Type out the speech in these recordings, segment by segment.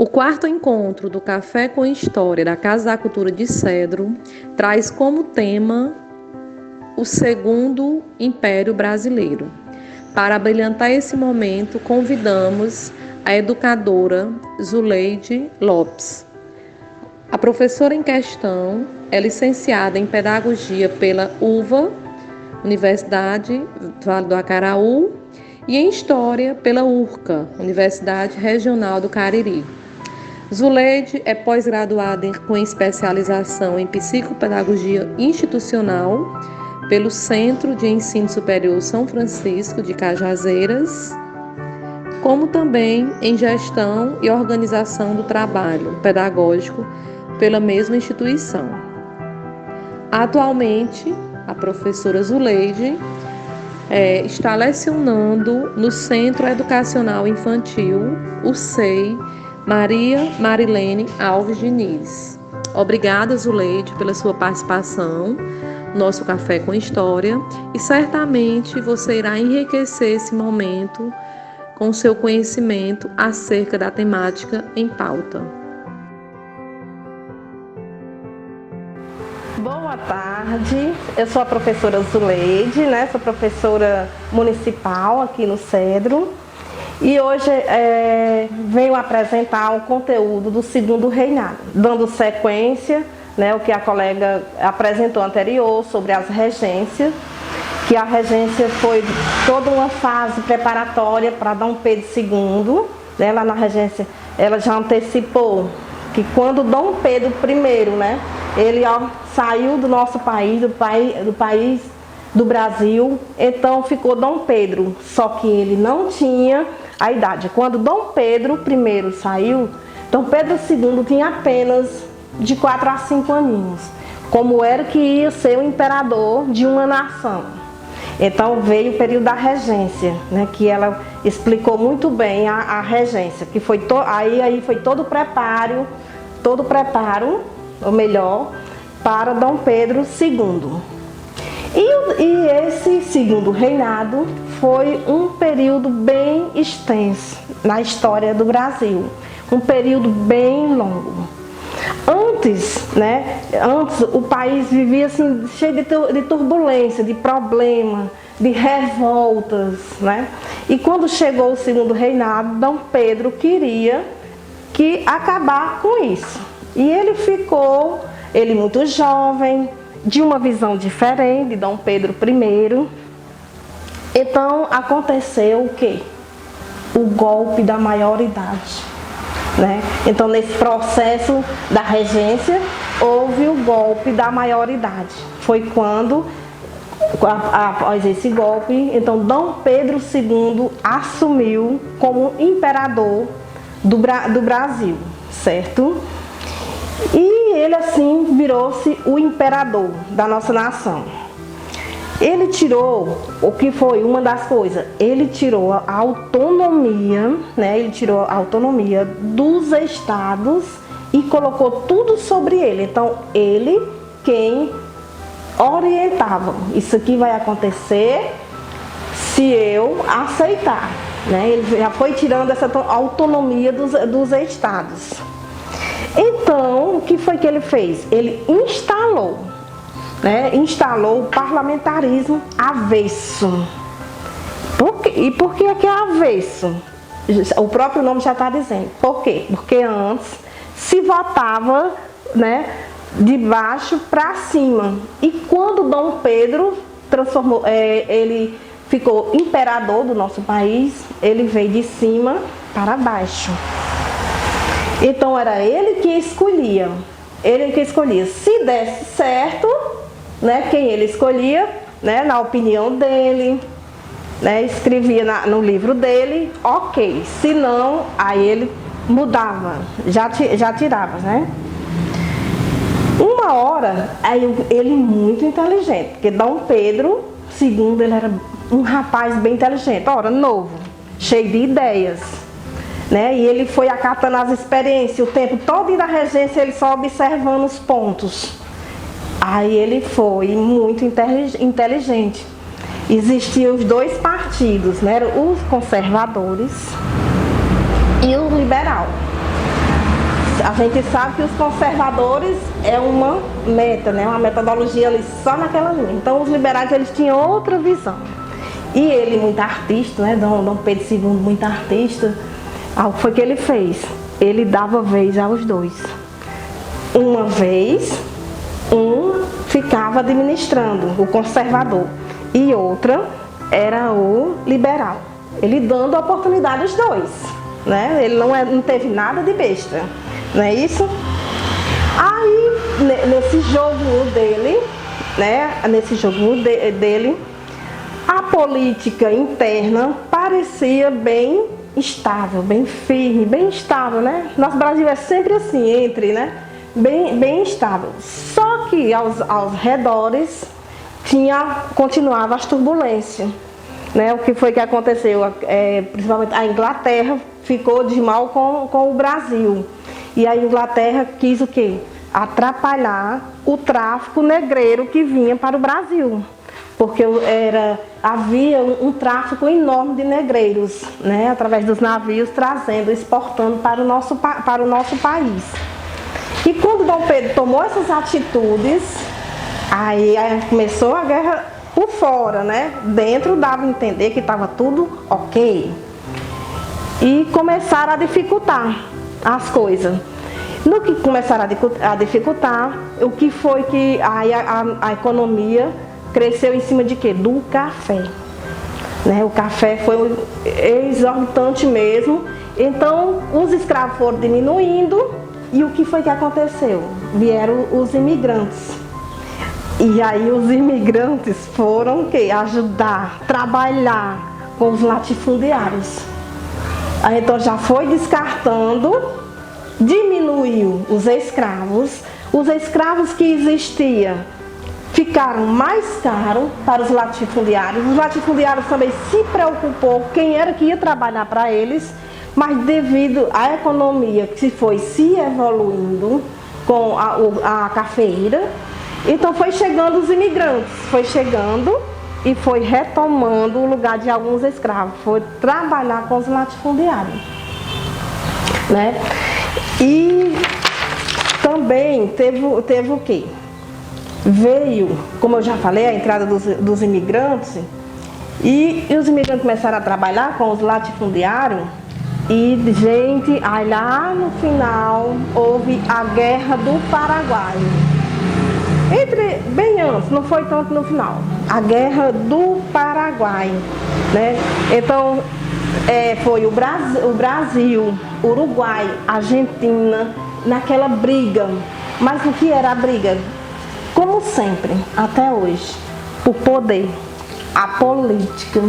O quarto encontro do Café com História da Casa da Cultura de Cedro traz como tema o Segundo Império Brasileiro. Para abrilhantar esse momento, convidamos a educadora Zuleide Lopes. A professora em questão é licenciada em Pedagogia pela UVA, Universidade Vale do Acaraú, e em História pela URCA, Universidade Regional do Cariri. Zuleide é pós-graduada com especialização em Psicopedagogia Institucional pelo Centro de Ensino Superior São Francisco de Cajazeiras, como também em Gestão e Organização do Trabalho Pedagógico pela mesma instituição. Atualmente, a professora Zuleide está lecionando no Centro Educacional Infantil, o SEI, Maria Marilene Alves Diniz. Obrigada, Zuleide, pela sua participação no nosso Café com História, e certamente você irá enriquecer esse momento com seu conhecimento acerca da temática em pauta. Boa tarde, eu sou a professora Zuleide, sou professora municipal aqui no Cedro, e hoje venho apresentar o conteúdo do Segundo Reinado, dando sequência, o que a colega apresentou anterior sobre as regências, que a regência foi toda uma fase preparatória para Dom Pedro II, lá na regência ela já antecipou que quando Dom Pedro I, ele saiu do nosso país, do Brasil, então ficou Dom Pedro, só que ele não tinha a idade. Quando Dom Pedro I saiu, Dom Pedro II tinha apenas de 4 a 5 aninhos, como era que ia ser o imperador de uma nação. Então veio o período da regência, que ela explicou muito bem a regência, que foi aí foi todo o preparo, ou melhor, para Dom Pedro II. E esse segundo reinado foi um período bem extenso na história do Brasil, um período bem longo. Antes o país vivia assim, cheio de turbulência, de problema, de revoltas, E quando chegou o segundo reinado, Dom Pedro queria acabar com isso. E ele muito jovem, de uma visão diferente de Dom Pedro I. Então aconteceu o quê? O golpe da maioridade. Então nesse processo da regência houve o golpe da maioridade. Foi quando, após esse golpe, então Dom Pedro II assumiu como imperador do Brasil, certo? E ele assim virou-se o imperador da nossa nação. Ele tirou, o que foi uma das coisas, ele tirou a autonomia, ele tirou a autonomia dos estados e colocou tudo sobre ele. Então, ele quem orientava. Isso aqui vai acontecer se eu aceitar. Ele já foi tirando essa autonomia dos estados. Então, o que foi que ele fez? Ele instalou o parlamentarismo avesso. E por que é avesso? O próprio nome já está dizendo. Por quê? Porque antes se votava de baixo para cima. E quando Dom Pedro ele ficou imperador do nosso país, ele veio de cima para baixo. Então era ele que escolhia. Se desse certo, quem ele escolhia, na opinião dele, escrevia no livro dele, ok. Se não, aí ele mudava, já tirava, Uma hora, aí ele muito inteligente, porque Dom Pedro II, ele era um rapaz bem inteligente, novo, cheio de ideias. E ele foi acatando as experiências, o tempo todo da regência, ele só observando os pontos. Aí ele foi muito inteligente. Existiam os dois partidos, os conservadores e o liberal. a gente sabe que os conservadores é uma meta, né? Uma metodologia ali só naquela linha. Então os liberais eles tinham outra visão. E ele, muito artista, né? Dom Pedro II, muito artista, algo foi que ele fez. Ele dava vez aos dois. Uma vez, um ficava administrando, o conservador, e outra era o liberal. Ele dando oportunidade aos dois, né? Ele não teve nada de besta, não é isso? Aí, nesse jogo dele, né? Nesse jogo dele, a política interna parecia bem estável, bem firme, bem estável, né? Nosso Brasil é sempre assim, né? Bem estável. Só que aos redores continuava as turbulências, né? O que foi que aconteceu? Principalmente a Inglaterra ficou de mal com o Brasil. E a Inglaterra quis o quê? Atrapalhar o tráfico negreiro que vinha para o Brasil. Porque havia um tráfico enorme de negreiros, né? Através dos navios, exportando para o nosso país. E quando Dom Pedro tomou essas atitudes, aí começou a guerra por fora, né? Dentro dava a entender que estava tudo ok. E começaram a dificultar as coisas. No que começaram a dificultar, o que foi que a economia cresceu em cima de quê? Do café. Né? O café foi exorbitante mesmo. Então, os escravos foram diminuindo. E o que foi que aconteceu? Vieram os imigrantes. E aí os imigrantes foram o quê? Ajudar, trabalhar com os latifundiários. Aí então já foi descartando, diminuiu os escravos. Os escravos que existiam ficaram mais caros para os latifundiários. Os latifundiários também se preocupou quem era que ia trabalhar para eles. Mas devido à economia que foi se evoluindo com a cafeeira, então foi chegando os imigrantes, foi chegando e foi retomando o lugar de alguns escravos, foi trabalhar com os latifundiários, né? E também teve o quê? Veio, como eu já falei, a entrada dos imigrantes, e os imigrantes começaram a trabalhar com os latifundiários. E, gente, aí lá no final houve a Guerra do Paraguai. Bem antes, não foi tanto no final. A Guerra do Paraguai, né? Então, foi o Brasil, Uruguai, Argentina, naquela briga. Mas o que era a briga? Como sempre, até hoje, o poder, a política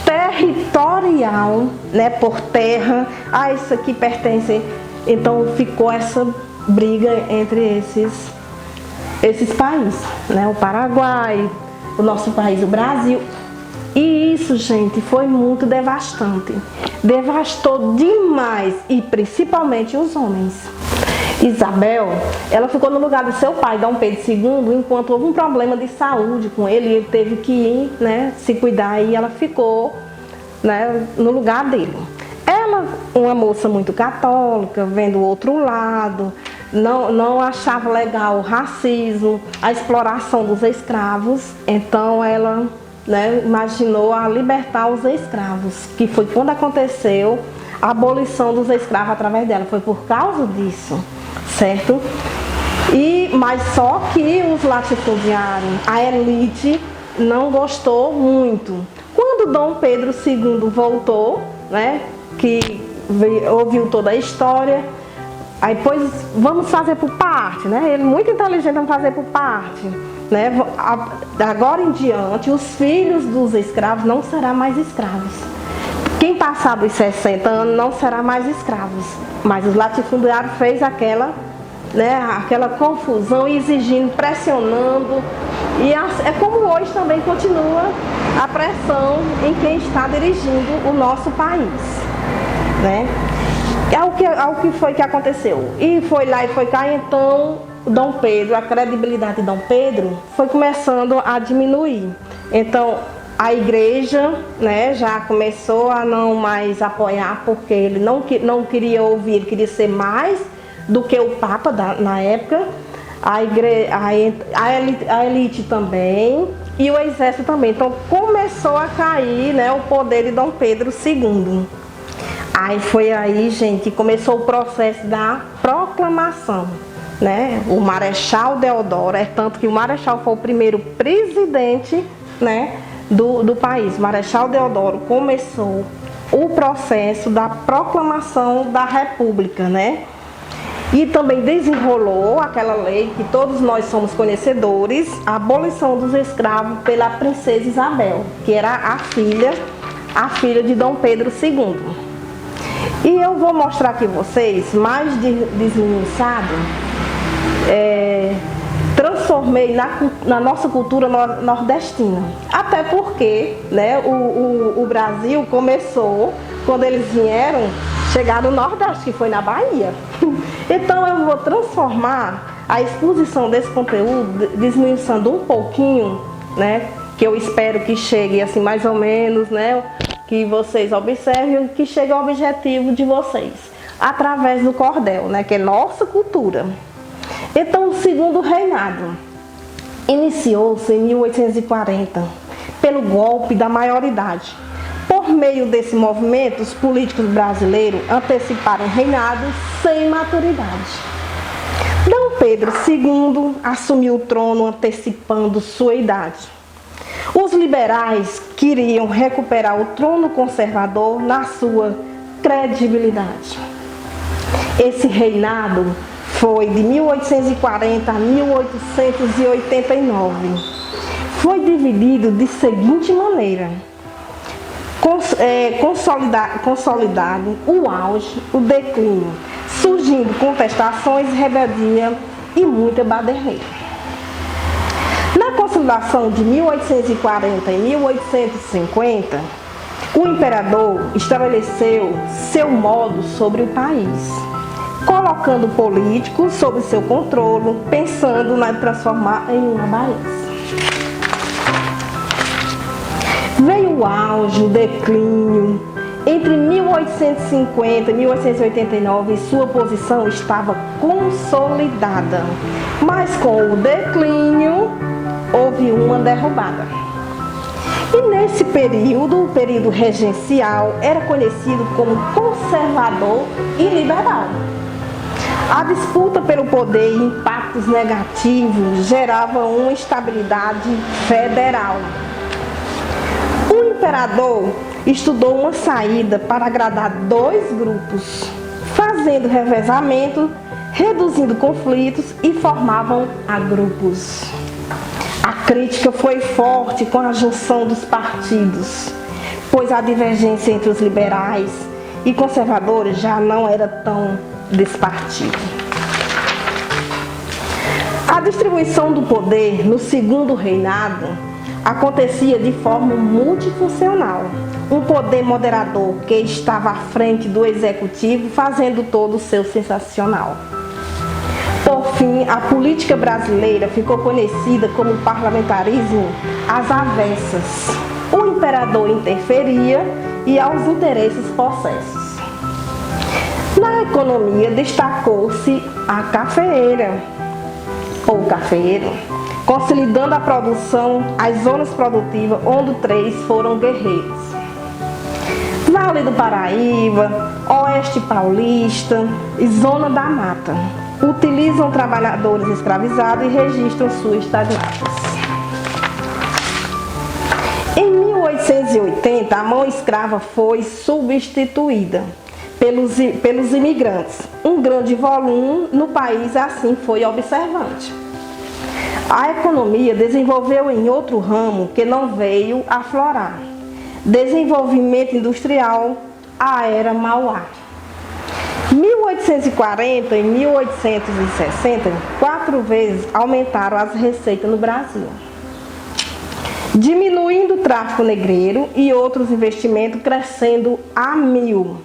territorial, né, por terra, isso aqui pertence. Então ficou essa briga entre esses países, né, o Paraguai, o nosso país, o Brasil. E isso, gente, foi muito devastante. Devastou demais, e principalmente os homens. Isabel, ela ficou no lugar do seu pai, Dom Pedro II, enquanto houve um problema de saúde com ele teve que ir, né, se cuidar, e ela ficou, né, no lugar dele. Ela, uma moça muito católica, vendo o outro lado, não achava legal o racismo, a exploração dos escravos, então ela, né, imaginou a libertar os escravos, que foi quando aconteceu a abolição dos escravos através dela, foi por causa disso, certo? Mas só que os latifundiários, a elite, não gostou muito. Quando Dom Pedro II voltou, né, que ouviu toda a história, aí pois vamos fazer por parte, né? Ele muito inteligente, vamos fazer por parte, né? Agora em diante, os filhos dos escravos não serão mais escravos. Quem passar dos 60 anos não será mais escravos. Mas os latifundiários fez aquela confusão, exigindo, pressionando. E é como hoje também continua a pressão em quem está dirigindo o nosso país, né? Ao que foi que aconteceu. E foi lá e foi cá, então Dom Pedro, a credibilidade de Dom Pedro foi começando a diminuir. Então a igreja, né, já começou a não mais apoiar, porque ele não queria ouvir, ele queria ser mais do que o Papa na época, a elite também e o exército também. Então começou a cair, né, o poder de Dom Pedro II. Aí foi aí, gente, que começou o processo da proclamação, né? O Marechal Deodoro, é tanto que o Marechal foi o primeiro presidente, né, do país. O Marechal Deodoro começou o processo da proclamação da República, né? E também desenrolou aquela lei que todos nós somos conhecedores, a abolição dos escravos pela princesa Isabel, que era a filha de Dom Pedro II. E eu vou mostrar aqui vocês, mais desmiuçado, transformei na nossa cultura nordestina. Até porque, né, o Brasil começou, quando eles vieram, chegar no Nordeste, que foi na Bahia. Então eu vou transformar a exposição desse conteúdo, desmiuçando um pouquinho, né, que eu espero que chegue assim mais ou menos, né, que vocês observem, que chegue ao objetivo de vocês, através do cordel, né, que é nossa cultura. Então, o segundo reinado iniciou-se em 1840, pelo golpe da maioridade. Por meio desse movimento, os políticos brasileiros anteciparam reinados sem maturidade. Dom Pedro II assumiu o trono antecipando sua idade. Os liberais queriam recuperar o trono conservador na sua credibilidade. Esse reinado foi de 1840 a 1889. Foi dividido de seguinte maneira: consolidado o auge, o declínio, surgindo contestações, rebeldia e muita baderneira. Na consolidação de 1840 e 1850, o imperador estabeleceu seu modo sobre o país, colocando políticos sob seu controle, pensando na transformar em uma balança. Veio o auge, o declínio. Entre 1850 e 1889, sua posição estava consolidada, mas com o declínio houve uma derrubada. E nesse período, o período regencial, era conhecido como conservador e liberal. A disputa pelo poder e impactos negativos geravam uma instabilidade federal. O imperador estudou uma saída para agradar dois grupos, fazendo revezamento, reduzindo conflitos e formavam grupos. A crítica foi forte com a junção dos partidos, pois a divergência entre os liberais e conservadores já não era tão despartida. A distribuição do poder no segundo reinado acontecia de forma multifuncional. Um poder moderador que estava à frente do executivo, fazendo todo o seu sensacional. Por fim, a política brasileira ficou conhecida como parlamentarismo às avessas. O imperador interferia e aos interesses possessos. Na economia destacou-se a cafeeira, ou cafeeiro, consolidando a produção, as zonas produtivas onde três foram guerreiros. Vale do Paraíba, Oeste Paulista e Zona da Mata. Utilizam trabalhadores escravizados e registram suas estagnatas. Em 1880, a mão escrava foi substituída pelos imigrantes. Um grande volume no país assim foi observante. A economia desenvolveu em outro ramo que não veio aflorar. Desenvolvimento industrial, a era Mauá. 1840 e 1860, 4 vezes aumentaram as receitas no Brasil, diminuindo o tráfico negreiro e outros investimentos crescendo a 1000.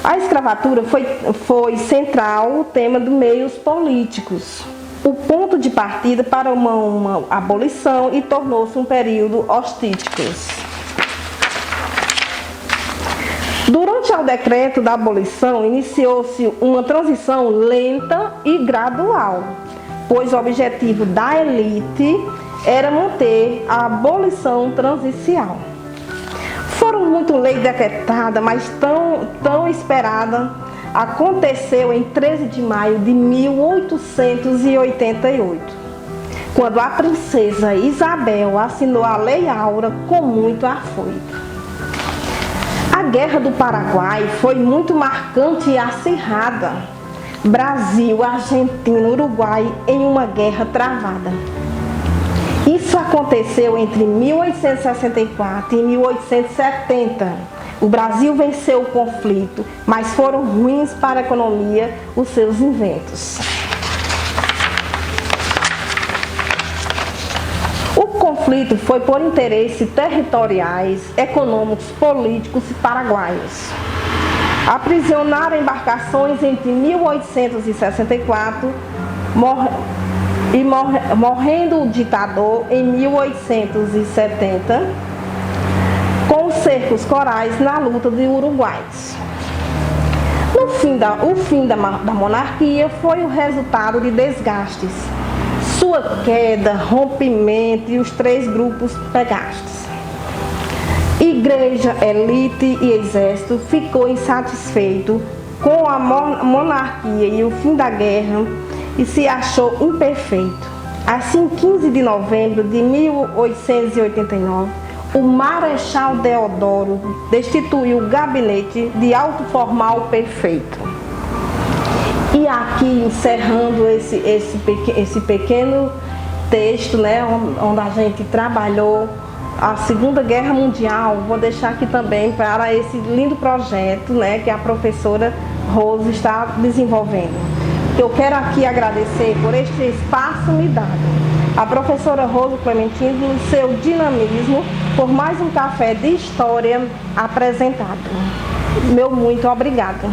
A escravatura foi central o tema dos meios políticos, o ponto de partida para uma abolição e tornou-se um período hostístico. Durante Rumo ao decreto da abolição, iniciou-se uma transição lenta e gradual, pois o objetivo da elite era manter a abolição transicional. Foram muito leis decretadas, mas tão esperada, aconteceu em 13 de maio de 1888, quando a princesa Isabel assinou a Lei Áurea com muito afoito. A Guerra do Paraguai foi muito marcante e acirrada. Brasil, Argentina, Uruguai em uma guerra travada. Isso aconteceu entre 1864 e 1870. O Brasil venceu o conflito, mas foram ruins para a economia os seus inventos. O conflito foi por interesses territoriais, econômicos, políticos e paraguaios. Aprisionaram embarcações entre 1864 morrendo o ditador em 1870, com os cercos corais na luta de uruguaios. O fim da monarquia foi o resultado de desgastes, sua queda, rompimento e os 3 grupos pegastes. Igreja, elite e exército ficou insatisfeito com a monarquia e o fim da guerra e se achou imperfeito. Assim, 15 de novembro de 1889, o Marechal Deodoro destituiu o gabinete de alto formal perfeito. E aqui, encerrando esse pequeno texto, né, onde a gente trabalhou a Segunda Guerra Mundial, vou deixar aqui também para esse lindo projeto, né, que a professora Rose está desenvolvendo. Eu quero aqui agradecer por este espaço me dado. A professora Rose Clementino, no seu dinamismo, por mais um café de história apresentado. Meu muito obrigado.